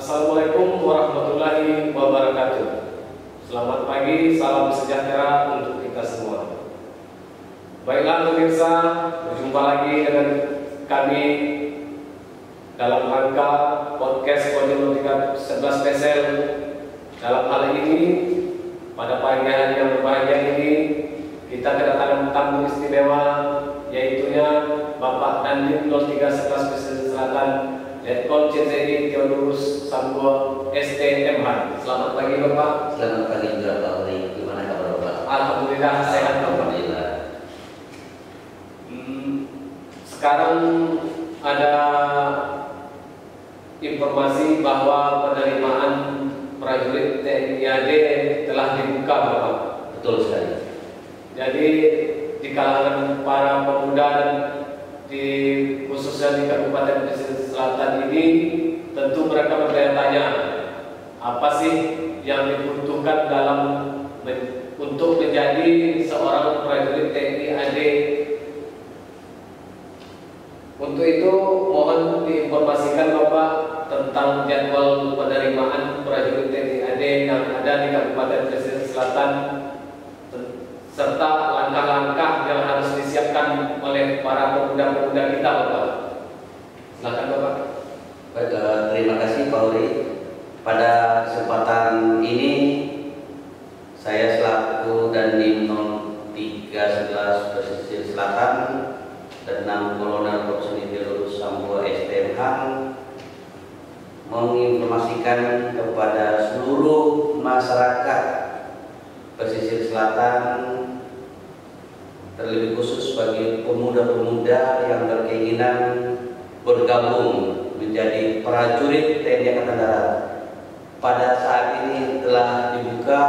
Assalamualaikum warahmatullahi wabarakatuh. Selamat pagi, salam sejahtera untuk kita semua. Baiklah pemirsa, berjumpa lagi dengan kami dalam rangka podcast Podium 11 spesial. Dalam hal ini, pada pagi hari yang berbahagia ini, kita kedatangan tamu istimewa, yaitunya Bapak Dandim 03 Pesisir Selatan, Letkol CZI Theodorus Sambo STMH. Selamat pagi Bapak. Selamat pagi juga Pak Uri. Gimana kabar Bapak? Alhamdulillah sehat Bapak. Alhamdulillah. Sekarang ada informasi bahwa penerimaan prajurit TNI AD telah dibuka Bapak. Betul sekali. Jadi di kalangan para pemuda dan khususnya di Kabupaten Pesisir Selatan ini, tentu mereka bertanya-tanya apa sih yang dibutuhkan untuk menjadi seorang prajurit TNI AD. Untuk itu mohon diinformasikan Bapak tentang jadwal penerimaan prajurit TNI AD yang ada di Kabupaten Pesisir Selatan, serta langkah-langkah yang harus disiapkan oleh para pemuda-pemuda kita Bapak. Silakan Bapak. Baik, terima kasih Pak Uri. Pada kesempatan ini saya selaku Dandim 03 Pesisir Selatan dan 6 Kolonel Kopseni Theodorus Sambo STMH menginformasikan kepada seluruh masyarakat Pesisir Selatan, terlebih khusus bagi pemuda-pemuda yang berkeinginan bergabung menjadi prajurit TNI Angkatan Darat. Pada saat ini telah dibuka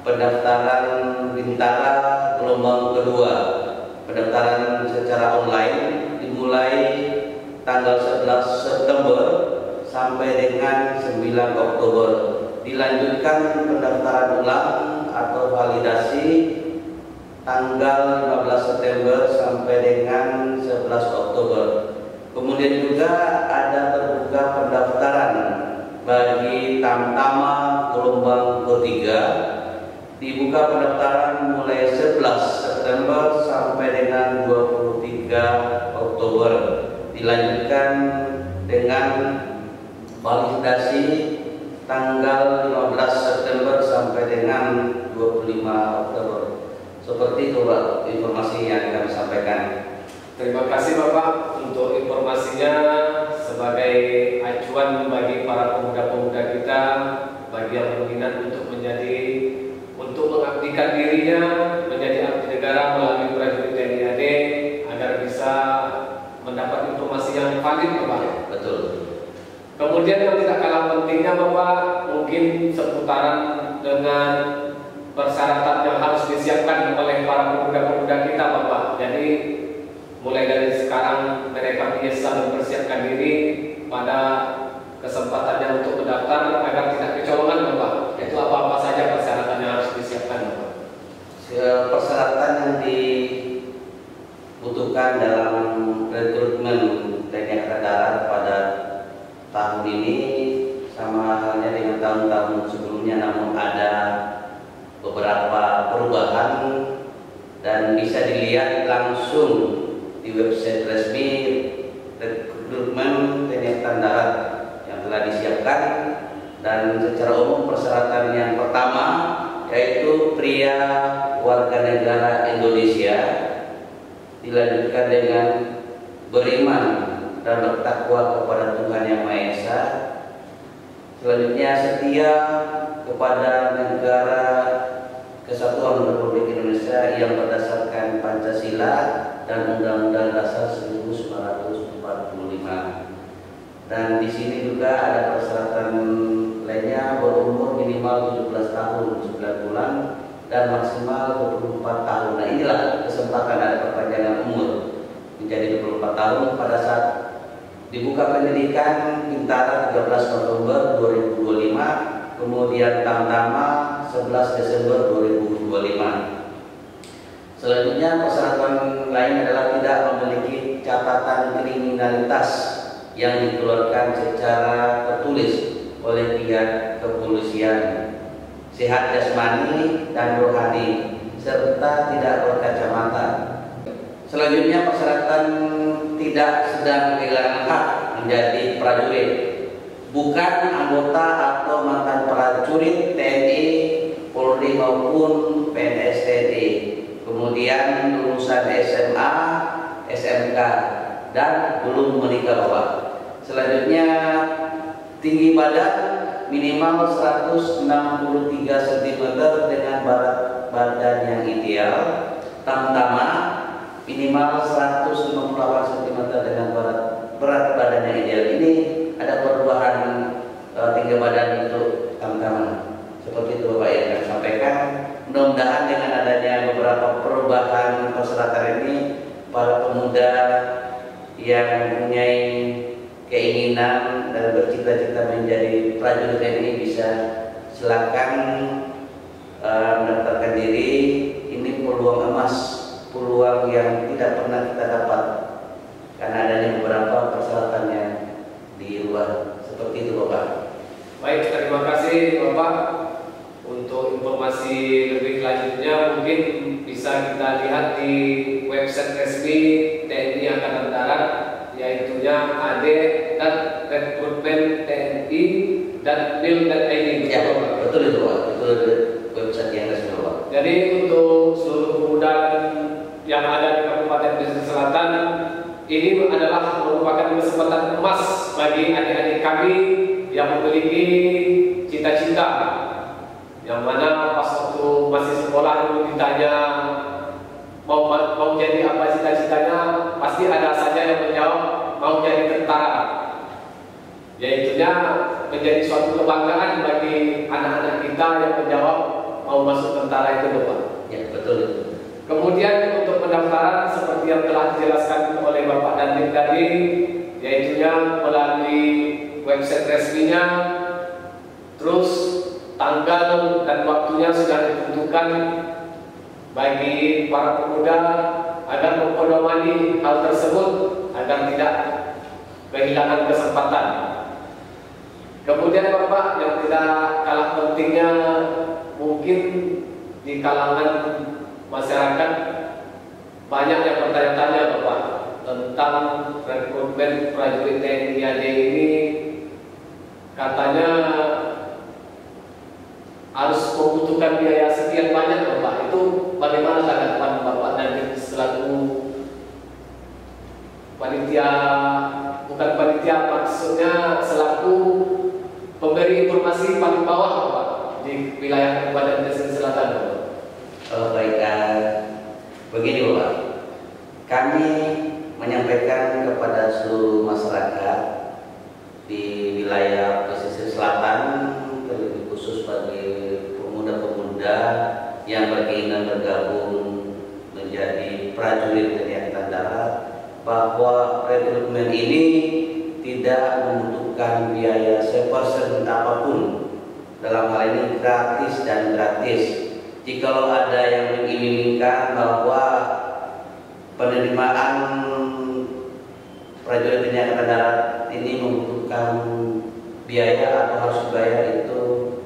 pendaftaran Bintara gelombang kedua. Pendaftaran secara online dimulai tanggal 11 September sampai dengan 9 Oktober. Dilanjutkan pendaftaran ulang atau validasi tanggal 15 September sampai dengan 11 Oktober. Kemudian juga ada terbuka pendaftaran bagi Tamtama gelombang ketiga. Dibuka pendaftaran mulai 11 September sampai dengan 23 Oktober. Dilanjutkan dengan validasi tanggal 15 September sampai dengan 25 Oktober. Seperti itu Pak informasi yang kami sampaikan. Terima kasih Bapak untuk informasinya sebagai acuan bagi para pemuda-pemuda kita, bagi yang berminat untuk mengabdikan dirinya menjadi abdi negara melalui prajurit TNI AD agar bisa mendapat informasi yang valid Bapak. Betul. Kemudian yang tidak kalah pentingnya Bapak, mungkin seputaran dengan persyaratan yang harus disiapkan oleh para pemuda-pemuda kita Bapak. Jadi mulai dari sekarang mereka biasa mempersiapkan diri pada kesempatannya untuk mendaftar agar tidak kecolongan Bapak. Itu apa-apa saja persyaratan yang harus disiapkan Bapak? Persyaratan yang dibutuhkan dalam rekrutmen TNI Angkatan Darat pada tahun ini sama halnya dengan tahun-tahun sebelumnya, namun ada beberapa perubahan dan bisa dilihat langsung di website resmi rekrutmen TNI Angkatan Darat yang telah disiapkan. Dan secara umum persyaratan yang pertama yaitu pria warga negara Indonesia, dilanjutkan dengan beriman dan bertakwa kepada Tuhan Yang Maha Esa. Selanjutnya setia kepada negara Kesatuan Republik Indonesia yang berdasarkan Pancasila dan Undang-Undang Dasar 1945. Dan di sini juga ada persyaratan lainnya, berumur minimal 17 tahun 9 bulan dan maksimal 24 tahun. Nah inilah kesempatan ada perpanjangan umur menjadi 24 tahun pada saat dibuka pendidikan Bintara 13 November 2025, kemudian Tamtama 11 Desember 2025. Selanjutnya persyaratan lain adalah tidak memiliki catatan kriminalitas yang dikeluarkan secara tertulis oleh pihak kepolisian, sehat jasmani dan rohani, serta tidak berkacamata. Selanjutnya, persyaratan tidak sedang kehilangan hak menjadi prajurit, bukan anggota atau mantan prajurit TNI, Polri maupun PNS TNI, kemudian lulusan SMA, SMK, dan belum menikah Bapak. Selanjutnya, tinggi badan minimal 163 cm dengan berat badan yang ideal, tamtama minimal 158 cm dengan berat badan yang ideal. Ini ada perubahan tinggi badan untuk tamtama. Seperti itu Bapak yang kami sampaikan. Mudah-mudahan dengan adanya beberapa perubahan persyaratan ini, para pemuda yang mempunyai keinginan dan bercita-cita menjadi prajurit TNI bisa silakan mendaftarkan diri. Ini peluang emas, peluang yang tidak pernah kita dapat karena adanya beberapa persyaratan yang dirubah. Seperti itu Bapak. Baik, terima kasih Bapak. Untuk informasi lebih lanjutnya mungkin bisa kita lihat di website resmi TNI Angkatan Darat, yaitunya ad.rekrutmen.tni.nil.id. Ya, betul itu Pak. Betul website yang resmi Pak. Jadi untuk seluruh pemuda yang ada di Kabupaten Pesisir Selatan, ini adalah merupakan kesempatan emas bagi adik-adik kami yang memiliki cita-cita, yang mana pas waktu masih sekolah dulu ditanya mau jadi apa cita-citanya, pasti ada saja yang menjawab mau jadi tentara. Yaitunya menjadi suatu kebanggaan bagi anak-anak kita yang menjawab mau masuk tentara itu Bapak. Ya, betul itu. Kemudian untuk pendaftaran seperti yang telah dijelaskan oleh Bapak Dandim tadi, yaitunya melalui website resminya, terus tanggal dan waktunya sudah ditentukan bagi para pemuda agar mempedomani hal tersebut agar tidak kehilangan kesempatan. Kemudian Bapak, yang tidak kalah pentingnya mungkin di kalangan masyarakat banyak yang bertanya-tanya Bapak tentang rekrutmen prajurit TNI AD ini, katanya harus membutuhkan biaya sekian banyak Bapak. Itu bagaimana tanggapan Bapak dan selaku panitia, bukan panitia, maksudnya selaku pemberi informasi paling bawah Bapak di wilayah Kabupaten Pesisir Selatan Bapak? Baik, begini Bapak, kami menyampaikan kepada seluruh masyarakat di wilayah Pesisir Selatan, terlebih khusus bagi pemuda-pemuda yang berkeinginan bergabung menjadi prajurit TNI Angkatan Darat, bahwa rekrutmen ini tidak membutuhkan biaya sepersen apapun. Dalam hal ini gratis dan gratis. Jikalau ada yang menginginkan bahwa penerimaan prajurit TNI Angkatan Darat ini membutuhkan biaya atau harus dibayar, itu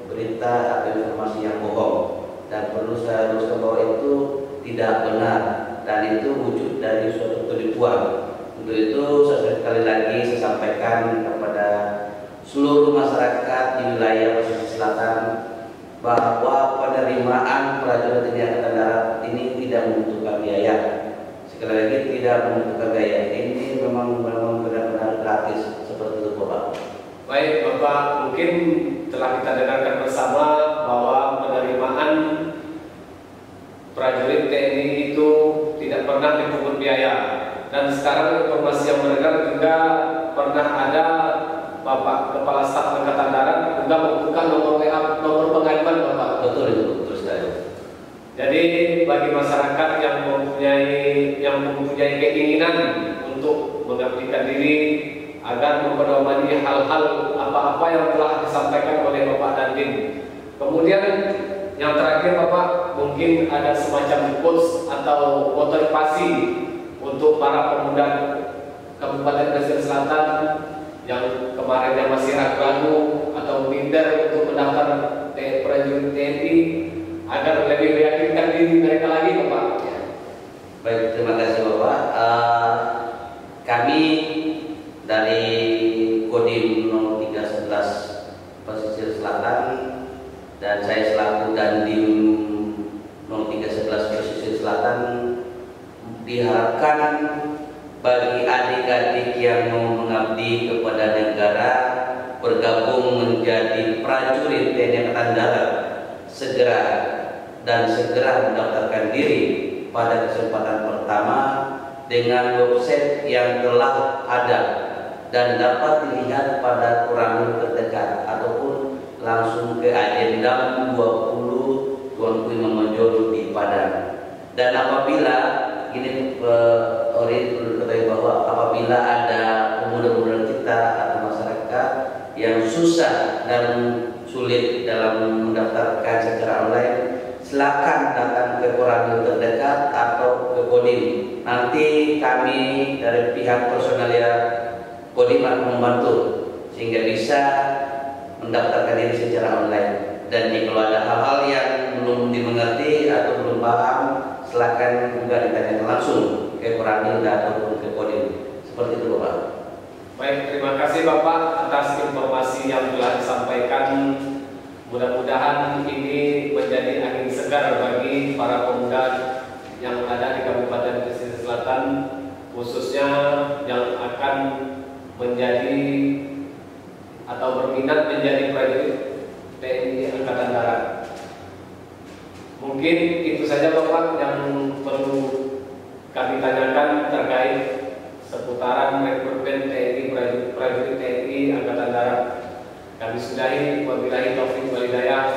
berita atau informasi yang bohong, dan perlu saya luruskan bahwa itu tidak benar dan itu wujud dari suatu penipuan. Untuk itu sekali lagi saya sampaikan kepada seluruh masyarakat di wilayah Pesisir Selatan bahwa penerimaan prajurit TNI Angkatan Darat ini tidak membutuhkan biaya. Sekali lagi, tidak membutuhkan biaya. Ini memang benar-benar gratis. Seperti itu Bapak. Baik Bapak, mungkin telah kita dengarkan bersama bahwa penerimaan prajurit TNI itu tidak pernah dipungut biaya. Dan sekarang informasi yang beredar juga pernah ada Bapak Kepala Staf Angkatan Darat juga membuka nomor WA, nomor pengaduan Bapak. Betul itu, betul sekali. Jadi bagi masyarakat yang mempunyai keinginan untuk mengabdikan diri agar mempedomani hal-hal apa-apa yang telah disampaikan oleh Bapak Dandim. Kemudian yang terakhir Bapak, mungkin ada semacam quotes atau motivasi untuk para pemuda Kabupaten Pesisir Selatan yang kemarinnya masih ragu-ragu atau minder untuk mendaftar prajurit TNI agar lebih meyakinkan diri mereka lagi, Bapak? Ya. Baik, terima kasih Bapak. Kami dari Kodim 0311 Pesisir Selatan dan saya selaku Dandim 0311 Pesisir Selatan diharapkan bagi adik-adik yang mau mengabdi kepada negara bergabung menjadi prajurit TNI Angkatan Darat segera mendaftarkan diri pada kesempatan pertama dengan website yang telah ada dan dapat dilihat pada koran terdekat ataupun langsung ke Adendam 20 Tuanku Imam Manjolo di Padang. Dan apabila ini Ori perlu ketahui bahwa apabila ada pemuda-pemuda kita atau masyarakat yang susah dan sulit dalam mendaftarkan secara online, silakan datang ke koran terdekat atau ke Kodim. Nanti kami dari pihak personalia Kodim akan membantu sehingga bisa mendaftarkan diri secara online. Dan kalau ada hal-hal yang belum dimengerti atau belum paham, silakan juga ditanyakan langsung ke Koramil ataupun ke Kodim. Seperti itu Bapak. Baik, terima kasih Bapak atas informasi yang telah disampaikan. Mudah-mudahan ini menjadi angin segar bagi para pemuda yang ada di Kabupaten Pesisir Selatan, khususnya yang akan menjadi atau berminat menjadi prajurit TNI Angkatan Darat. Mungkin itu saja Bapak yang perlu kami tanyakan terkait seputaran rekrutmen TNI prajurit TNI Angkatan Darat. Kami sudahi, wabillahi taufiq wal hidayah.